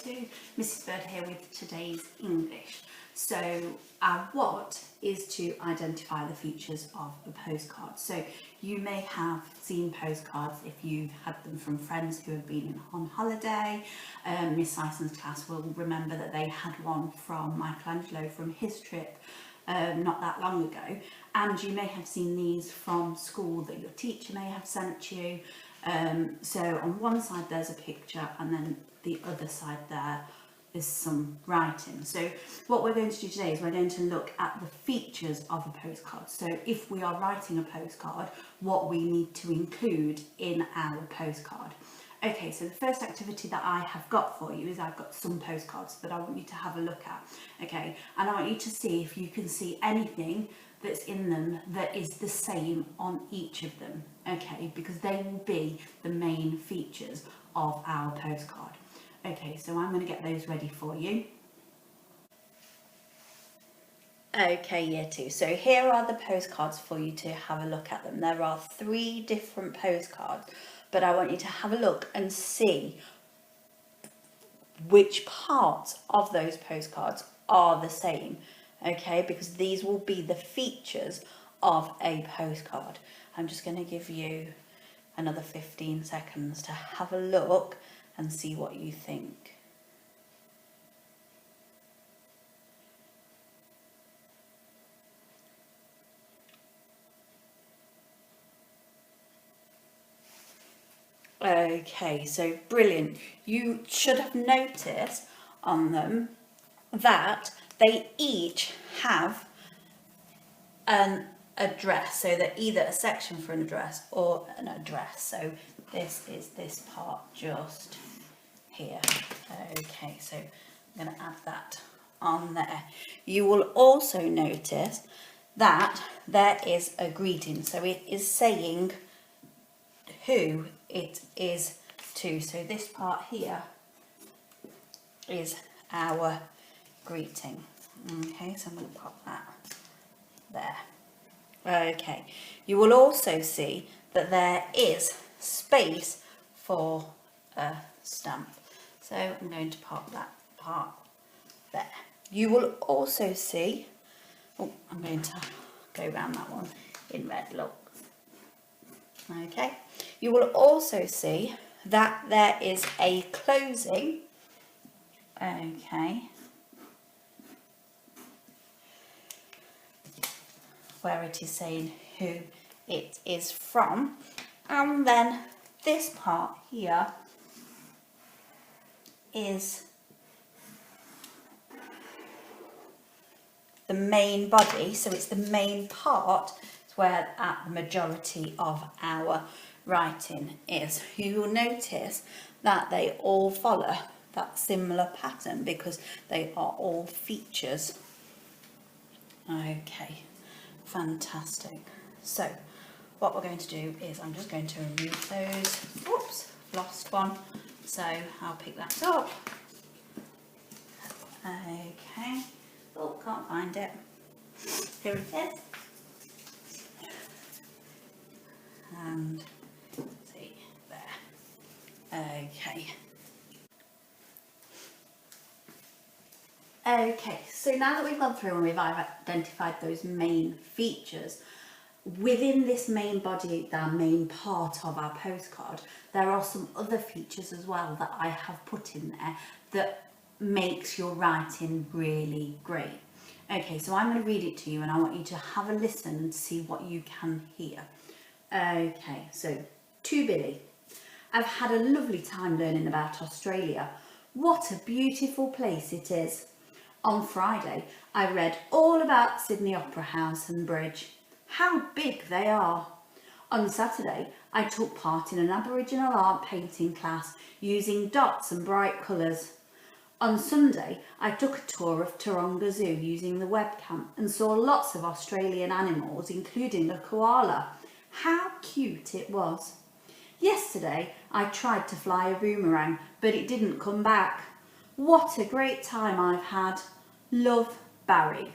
to Mrs. Bird here with today's English. So our what is to identify the features of a postcard. So you may have seen postcards if you've had them from friends who have been on holiday. Miss Syson's class will remember that they had one from Michelangelo from his trip not that long ago, and you may have seen these from school that your teacher may have sent you. So on one side there's a picture, and then the other side there is some writing. So what we're going to do today is we're going to look at the features of a postcard. So if we are writing a postcard, what we need to include in our postcard. Okay, so the first activity that I have got for you is I've got some postcards that I want you to have a look at. Okay, and I want you to see if you can see anything that's in them that is the same on each of them. Okay, because they will be the main features of our postcard. Okay, so I'm going to get those ready for you. Okay, year 2. So here are the postcards for you to have a look at them. There are 3 different postcards, but I want you to have a look and see which parts of those postcards are the same. Okay, because these will be the features of a postcard. I'm just going to give you another 15 seconds to have a look and see what you think. Okay, so brilliant. You should have noticed on them that they each have an address, so they're either a section for an address or an address. So this is this part just here. Okay, so I'm going to add that on there. You will also notice that there is a greeting, so it is saying who it is to. So this part here is our greeting. Okay, so I'm going to pop that there. Okay, you will also see that there is space for a stamp. So I'm going to pop that part there. You will also see, oh, I'm going to go around that one in red, look. Okay, you will also see that there is a closing. Okay, where it is saying who it is from, and then this part here is the main body, so it's the main part. It's where the majority of our writing is. You will notice that they all follow that similar pattern because they are all features. Okay, fantastic. So what we're going to do is I'm just going to remove those. Whoops, lost one. So I'll pick that up. Okay. Oh, can't find it. Here it is. And see there. Okay. Okay, so now that we've gone through and we've identified those main features, within this main body, the main part of our postcard, there are some other features as well that I have put in there that makes your writing really great. Okay, so I'm going to read it to you and I want you to have a listen and see what you can hear. Okay, so to Billy, I've had a lovely time learning about Australia. What a beautiful place it is. On Friday, I read all about Sydney Opera House and Bridge. How big they are. On Saturday, I took part in an Aboriginal art painting class using dots and bright colours. On Sunday, I took a tour of Taronga Zoo using the webcam and saw lots of Australian animals, including a koala. How cute it was. Yesterday, I tried to fly a boomerang, but it didn't come back. What a great time I've had. Love, Barry.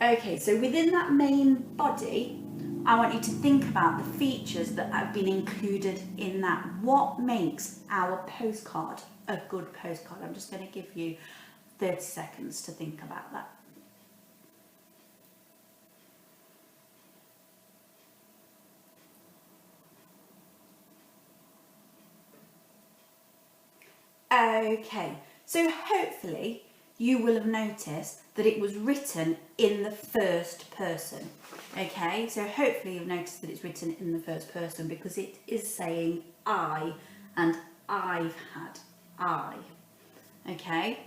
Okay, so within that main body I want you to think about the features that have been included in that. What makes our postcard a good postcard? I'm just going to give you 30 seconds to think about that. Okay, so hopefully you will have noticed that it was written in the first person. Okay, so hopefully you've noticed that it's written in the first person because it is saying I and I've had, I. Okay,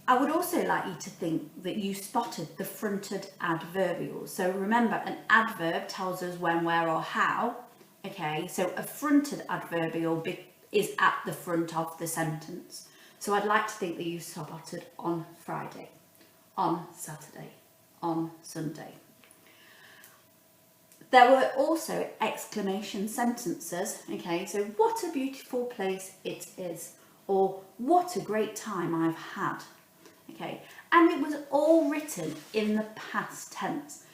I would also like you to think that you spotted the fronted adverbials. So remember, an adverb tells us when, where or how. Okay, so a fronted adverbial is at the front of the sentence. So I'd like to think that you spotted on Friday, on Saturday, on Sunday. There were also exclamation sentences. Okay, so what a beautiful place it is, or what a great time I've had. Okay, and it was all written in the past tense.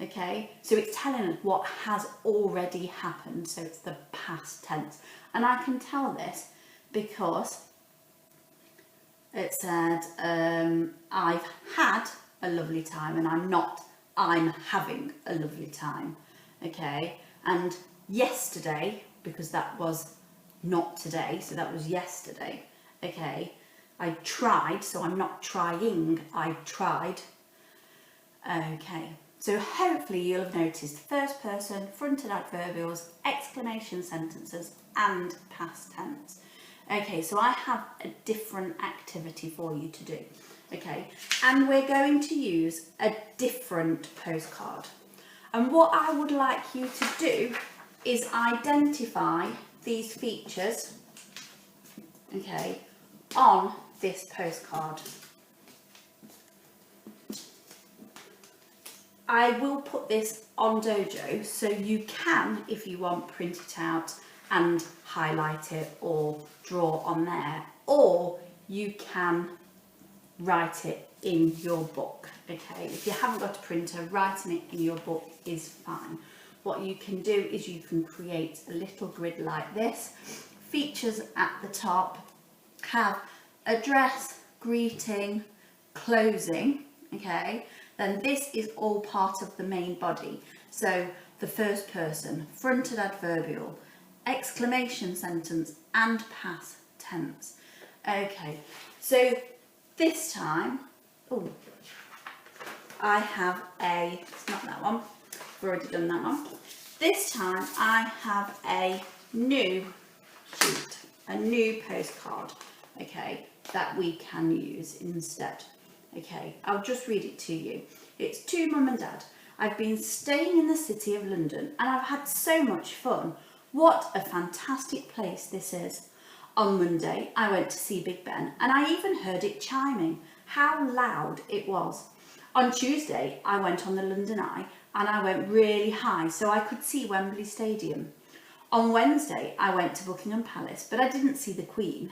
Okay, so it's telling us what has already happened, so it's the past tense. And I can tell this because it said I've had a lovely time, and I'm having a lovely time. Okay, and yesterday, because that was not today, so that was yesterday. Okay, I tried, so I'm not trying, I tried. Okay, so hopefully you'll have noticed first person, fronted adverbials, exclamation sentences and past tense. Okay, so I have a different activity for you to do. Okay, and we're going to use a different postcard. And what I would like you to do is identify these features, okay, on this postcard. I will put this on Dojo, so you can, if you want, print it out and highlight it or draw on there, or you can write it in your book. Okay, if you haven't got a printer, writing it in your book is fine. What you can do is you can create a little grid like this. Features at the top have address, greeting, closing. Okay, then this is all part of the main body. So the first person, fronted adverbial, exclamation sentence and past tense. Okay, so this time, I have it's not that one, I've already done that one. This time I have a new sheet, a new postcard, okay, that we can use instead. Okay, I'll just read it to you. It's to Mum and Dad. I've been staying in the City of London and I've had so much fun. What a fantastic place this is. On Monday, I went to see Big Ben and I even heard it chiming. How loud it was. On Tuesday, I went on the London Eye and I went really high so I could see Wembley Stadium. On Wednesday, I went to Buckingham Palace, but I didn't see the Queen.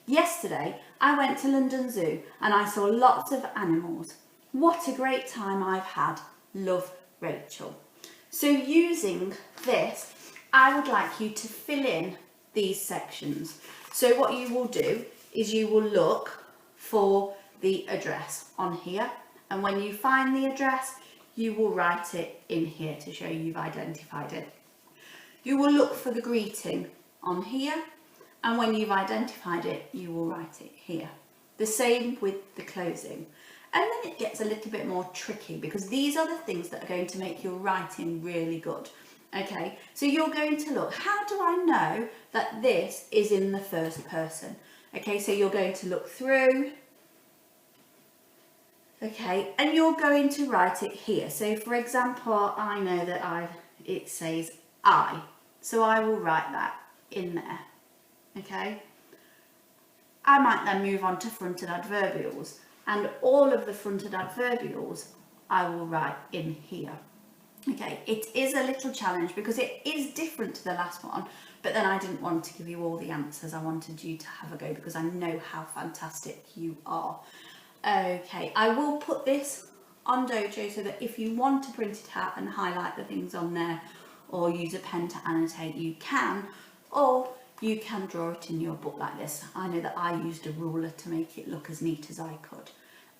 Yesterday, I went to London Zoo and I saw lots of animals. What a great time I've had. Love, Rachel. So using this, I would like you to fill in these sections. So what you will do is you will look for the address on here, and when you find the address, you will write it in here to show you've identified it. You will look for the greeting on here, and when you've identified it, you will write it here. The same with the closing. And then it gets a little bit more tricky because these are the things that are going to make your writing really good. Okay, so you're going to look, how do I know that this is in the first person? Okay, so you're going to look through, okay, and you're going to write it here. So for example, I know that it says I, so I will write that in there, okay. I might then move on to fronted adverbials, and all of the fronted adverbials I will write in here. Okay, it is a little challenge because it is different to the last one, but then I didn't want to give you all the answers. I wanted you to have a go because I know how fantastic you are. Okay, I will put this on Dojo, so that if you want to print it out and highlight the things on there or use a pen to annotate, you can, or you can draw it in your book like this. I know that I used a ruler to make it look as neat as I could.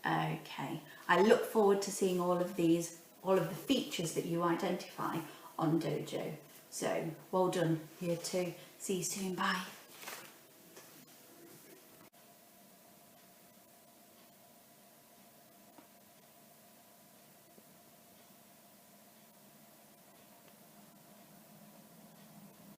Okay, I look forward to seeing all of these, all of the features that you identify on Dojo. So well done, year 2. See you soon, bye.